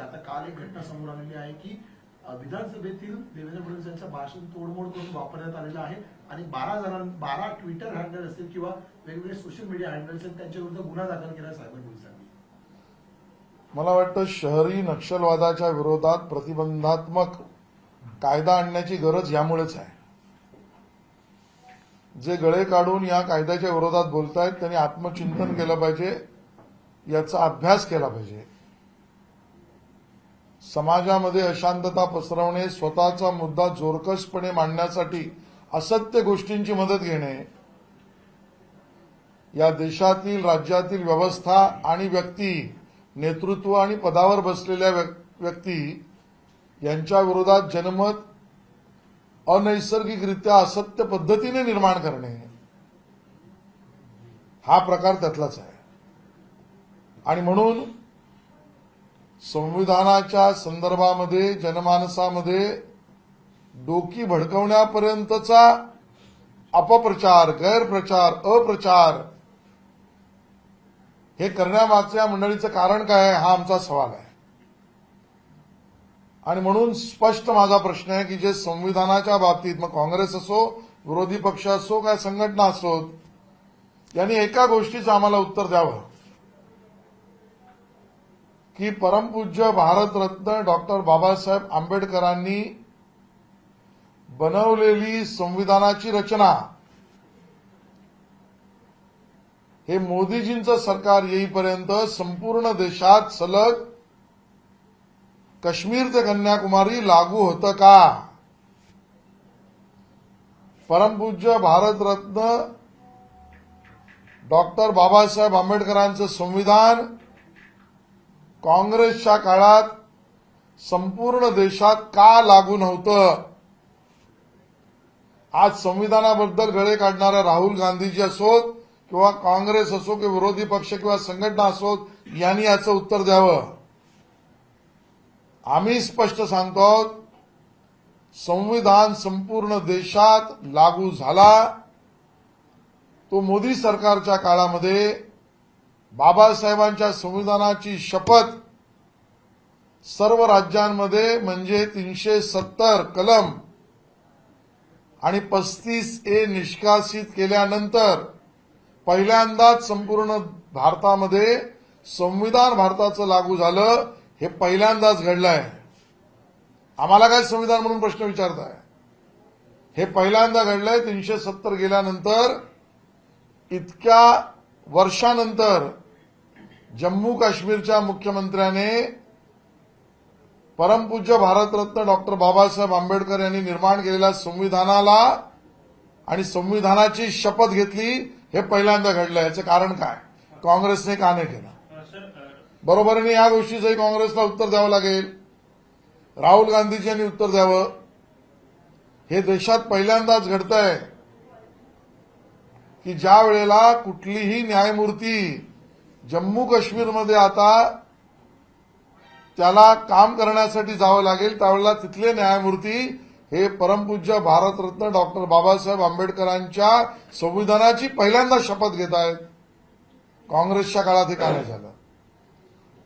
आता काल एक घटना समोर आलेली आहे की विधानसभेतील देवेंद्र फडणवीस यांचं भाषण तोडमोड करून वापरण्यात आलेलं आहे आणि 12 ट्विटर हँडल असतील किंवा वेगवेगळे सोशल मीडिया हँडल्स आहेत त्यांच्या विरुद्ध गुन्हा दाखल केला सायबर पोलिसांनी. मला वाटतं शहरी नक्षलवादाच्या विरोधात प्रतिबंधात्मक कायदा आणण्याची गरज यामुळेच आहे. जे गळे काढून या कायद्याच्या विरोधात बोलतायत त्यांनी आत्मचिंतन केलं पाहिजे, याचा अभ्यास केला पाहिजे. समाजामध्ये अशांतता पसरवणे, स्वतःचा मुद्दा जोरकसपणे मांडण्यासाठी असत्य गोष्टींची मदत घेणे, या देशातील राज्यातील व्यवस्था आणि व्यक्ती, नेतृत्व आणि पदावर बसलेल्या व्यक्ती यांच्या विरोधात जनमत अनैसर्गिकरित्या असत्य पद्धतीने निर्माण करणे हा प्रकार त्यातलाच आहे. आणि म्हणून संविधानाच्या संदर्भामध्ये जनमानसामध्ये डोकी भडकवण्यापर्यंतचा अपप्रचार, गैरप्रचार, अप्रचार हे करण्यामागच्या मंडळीचं कारण काय आहे हा आमचा सवाल आहे. आणि म्हणून स्पष्ट माझा प्रश्न आहे की जे संविधानाच्या बाबतीत मग काँग्रेस असो, विरोधी पक्ष असो काय संघटना असोत, यांनी एका गोष्टीचं आम्हाला उत्तर द्यावं की परमपूज्य भारतरत्न डॉक्टर बाबासाहेब आंबेडकरांनी बनवलेली संविधानाची रचना हे मोदीजींचं सरकार येईपर्यंत संपूर्ण देशात सलग काश्मीर ते कन्याकुमारी लागू होतं का? परमपूज्य भारतरत्न डॉक्टर बाबासाहेब आंबेडकरांचं संविधान काँग्रेसच्या काळात संपूर्ण देशात का लागू नव्हतं? आज संविधानाबद्दल गळे काढणाऱ्या राहुल गांधीजी असोत किंवा काँग्रेस असो किंवा विरोधी पक्ष किंवा संघटना असोत, यांनी याचं उत्तर द्यावं. आम्ही स्पष्ट सांगतो, संविधान संपूर्ण देशात लागू झाला तो मोदी सरकारच्या काळामध्ये. बाबासाहेबांच्या संविधानाची शपथ सर्व राज्यांमध्ये म्हणजे 370 कलम आणि 35A निष्कासित केल्यानंतर पहिल्यांदाच संपूर्ण भारतामध्ये संविधान भारताचं लागू झालं. हे पहिल्यांदाच घडलंय. आम्हाला काय संविधान म्हणून प्रश्न विचारताय? हे पहिल्यांदा घडलंय. 370 गेल्यानंतर इतक्या वर्षानंतर जम्मू काश्मीरच्या मुख्यमंत्र्याने परमपूज्य भारतरत्न डॉक्टर बाबासाहेब आंबेडकर यांनी निर्माण केलेल्या संविधानाला आणि संविधानाची शपथ घेतली. हे पहिल्यांदा घडलं. याचं कारण काय? काँग्रेसने का नाही केलं? बरोबरीने या गोष्टीचंही काँग्रेसला उत्तर द्यावं लागेल. राहुल गांधीजी यांनी उत्तर द्यावं. हे देशात पहिल्यांदाच घडतंय की ज्या वेळेला कुठलीही न्यायमूर्ती जम्मू काश्मीरमध्ये आता त्याला काम करण्यासाठी जावं लागेल, त्यावेळेला तिथले न्यायमूर्ती हे परमपूज्य भारतरत्न डॉक्टर बाबासाहेब आंबेडकरांच्या संविधानाची पहिल्यांदा शपथ घेत आहेत. काँग्रेसच्या काळात हे का नाही झालं?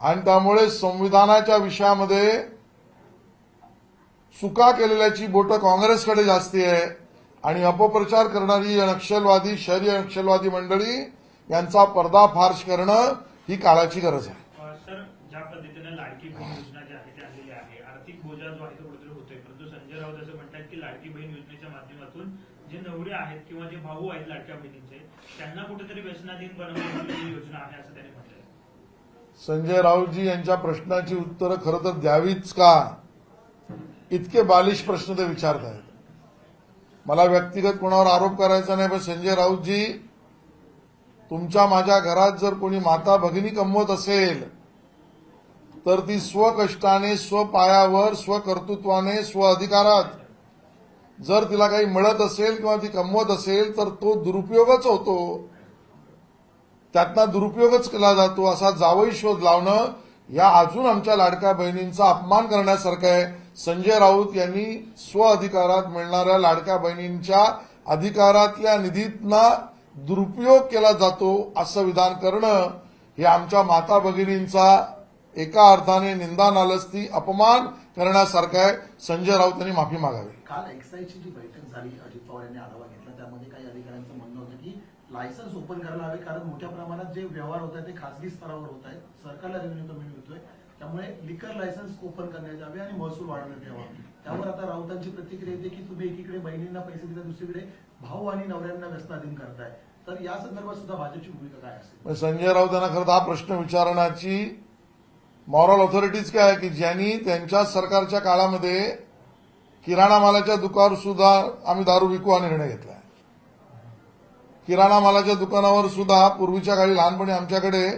आणि त्यामुळे संविधानाच्या विषयामध्ये चुका केलेल्याची बोटं काँग्रेसकडे जास्ती आहे आणि अपप्रचार करणारी नक्षलवादी, शहरी नक्षलवादी मंडळी यांचा पर्दाफाश करणं ही काळाची गरज आहे. सर, ज्या पद्धतीने लाडकी बहीण योजना जी आहे ती आणलेली आहे, आर्थिक बोजा जो आहे तो कुठेतरी होतोय, परंतु संजय राऊत असं म्हणतात की लाडकी बहीण योजनेच्या माध्यमातून जे नवरे आहेत किंवा जे भाऊ आहेत लाडक्या बहिणींचे, त्यांना कुठेतरी व्यसनाधीन बनवण्याची योजना आहे असं त्यांनी म्हटलंय. संजय राऊतजी यांच्या प्रश्नाची उत्तरं खरं तर द्यावीच का? इतके बालिश प्रश्न ते विचारत आहेत. मला व्यक्तिगत कोणावर आरोप करायचा नाही, पण संजय राऊतजी, तुमच्या माझ्या घरात जर कोणी माता भगिनी कमवत असेल तर ती स्वकष्टाने, स्वपायावर, स्वकर्तृत्वाने, स्वअधिकारात जर तिला काही मिळत असेल किंवा ती कमवत असेल तर तो दुरुपयोगच होतो. त्यातनं दुरुपयोगच केला जातो. असा जावई शोध लावणं या अजून आमच्या लाडक्या बहिणींचा अपमान करण्यासारखं आहे. संजय राऊत यांनी स्वअधिकारात मिळणाऱ्या लाडक्या बहिणींच्या अधिकारातल्या निधीतना दुरुपयोग केला जातो असं विधान करणं हे आमच्या माता भगिनींचा एका अर्थाने निंदा नालस्ती अपमान करण्यासारखं आहे. संजय राऊत यांनी माफी मागावी. काल एक्साईजची जी बैठक झाली, अजित पवार यांनी आढावा घेतला, त्यामध्ये काही अधिकाऱ्यांचं म्हणणं होतं की लायसन्स ओपन करायला हवे, कारण मोठ्या प्रमाणात जे व्यवहार होत आहेत ते खासगी स्तरावर होत आहेत, सरकारला रेव्हेन्यू कमी मिळतोय, त्यामुळे लिकर लायसन्स ओपन करण्यात यावे आणि महसूल वाढवण्यात यावा. त्यावर आता राऊतांची प्रतिक्रिया येते की तुम्ही एकीकडे बहिणींना पैसे दिले, दुसरीकडे भाऊ आणि नवऱ्यांना व्यसनाधीन करताय. तर या संदर्भात सुद्धा भाजपची भूमिका काय असेल? संजय राऊत यांना खरं तर हा प्रश्न विचारण्याची मॉरल ऑथॉरिटीज काय आहे की ज्यांनी त्यांच्या सरकारच्या काळामध्ये किराणा मालाच्या दुकानावर सुद्धा आम्ही दारू विकू हा निर्णय घेतला. किराणा मालाच्या दुकानावर सुद्धा पूर्वीच्या काळी लहानपणी आमच्याकडे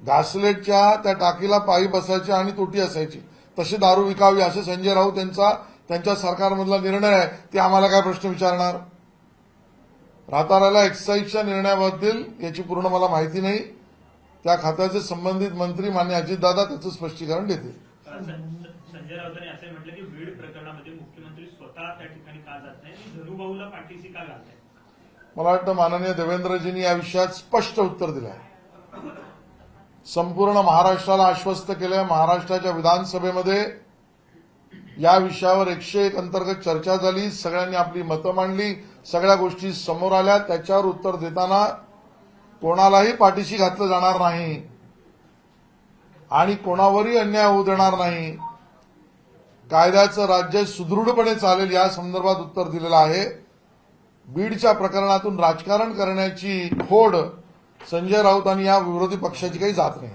घासलेटच्या त्या टाकीला पायी बसायची आणि तोटी असायची, तशी दारू विकावी असे संजय राऊत यांचा त्यांच्या सरकारमधला निर्णय आहे. ते आम्हाला काय प्रश्न विचारणार? राहता एक्साईजच्या निर्णयाबद्दल याची पूर्ण मला माहिती नाही. त्या खात्याचे संबंधित मंत्री मान्य अजितदादा त्याचं स्पष्टीकरण देतील. संजय राऊतांनी असे म्हटलं की बीड प्रकरणामध्ये मुख्यमंत्री स्वतः त्या ठिकाणी का जात नाही आणि धनुभाऊला पाठीशी का घालत नाही? मला वाटतं माननीय देवेंद्रजींनी या विषयात स्पष्ट उत्तर दिलं आहे. संपूर्ण महाराष्ट्राला आश्वस्त केलंय. महाराष्ट्राच्या विधानसभेमध्ये या विषयावर 101 अंतर्गत चर्चा झाली, सगळ्यांनी आपली मतं मांडली, सगळ्या गोष्टी समोर आल्या. त्याच्यावर उत्तर देताना कोणालाही पाठीशी घातलं जाणार नाही आणि कोणावरही अन्याय होऊ देणार नाही. कायद्याचं राज्य सुदृढपणे चालेल या संदर्भात उत्तर दिलेलं आहे. बीडच्या प्रकरणातून राजकारण करण्याची खोड संजय राऊत आणि या विरोधी पक्षाची काही जात नाही.